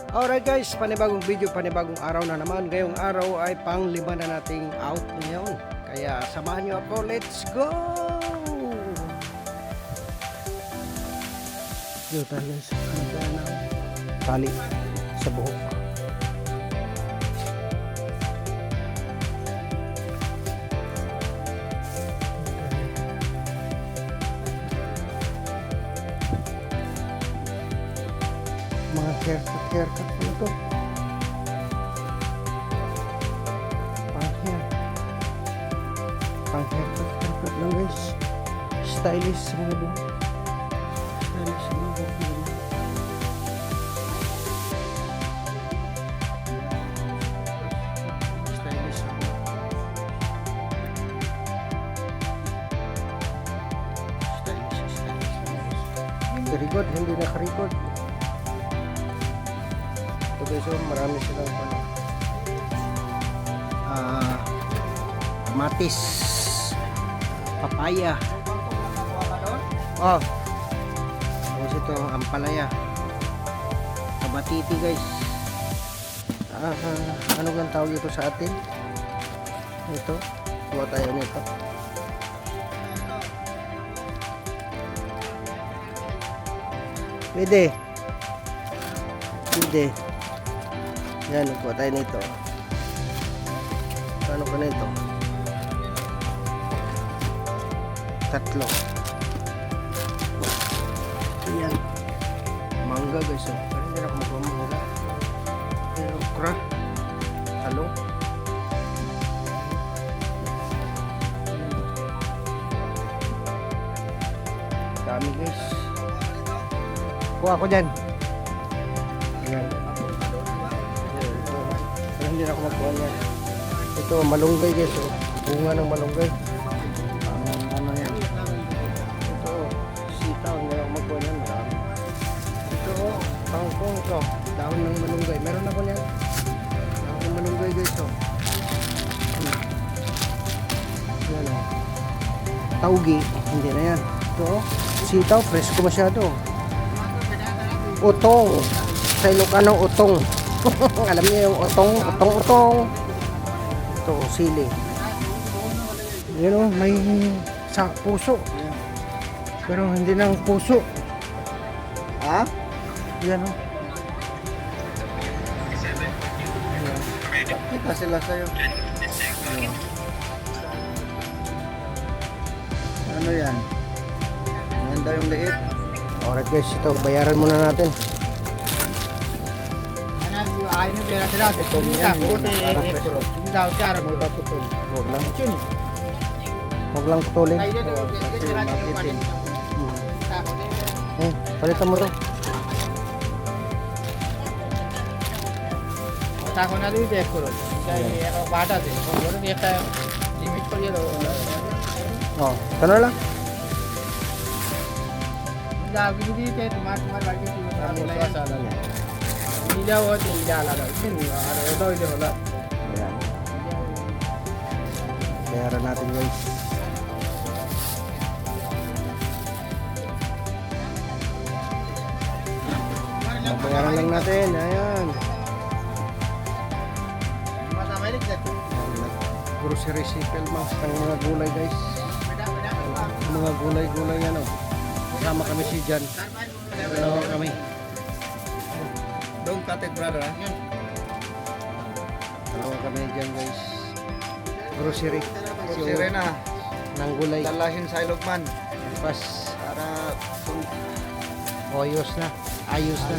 Alright guys, panibagong video, panibagong araw na naman. Ngayong araw ay pang-5 na nating out ngayon. Kaya samahan nyo ako, let's go! Yo tayo guys, tali sa buhok. Mga haircut po ito. Pang haircut lang guys. Stylish sa mga buhok. Stylish sa mga buhok. Stylish sa mga buhok. Stylish. Very good, hindi naka-record. Ito guys, so marami silang kamatis, papaya, tapos ito ampalaya, kabatiti guys. Ano lang tawag ito sa atin? Ito, kuha tayo nito. Pwede yan, nagkuha tayo nito. Paano ka nito? 3. Yan, mangga guys. Pero hindi na ako magmamahula. Pero okra, talong, dami guys. Kuha ko dyan. Yan. Pero hindi na ako magkuha yan. Ito malunggay guys, bunga ng malunggay. Ano yan? Ito sitaw, hindi na ako magkuha yan. Marami. Ito kangkong, ito dahon ng malunggay. Meron ako yan, dahon ng malunggay guys. Yan o, taugi, hindi na yan. Ito sitaw, presko masyado. Utong, sa Ilocano utong. Alam niyo yung utong. Ito, sili. Yun o, may sa puso. Pero hindi nang puso. Ha? Yan o. Kita sila sa'yo. Ano yan? Maganda yung liit. Alright guys, ito bayaran muna natin. Huwag lang putulin. Palitan mo ito. টাকা না দিবি ব্যাক করো এটা বাটা দে ওটা একটা লিমিট করিয়ে দাও Ito na lang. যাও কিছু দিতে তোমার বাড়িতে কি কথা বলে নিলাও হচ্ছে নিলা আলাদা আর ওটা হইলে হলো Ayan. Bayaran natin guys. Bayaran lang natin. Ayan. Grocery cycle mas ng mga gulay guys. Mga gulay ano. Kasama kami si Jan. Dalawa kami. Don't cut it brother Dalawa kami dyan guys. Grocery. Sirena Ng gulay. dalahin sa Ilocman Pas. para Ayos na. ayos na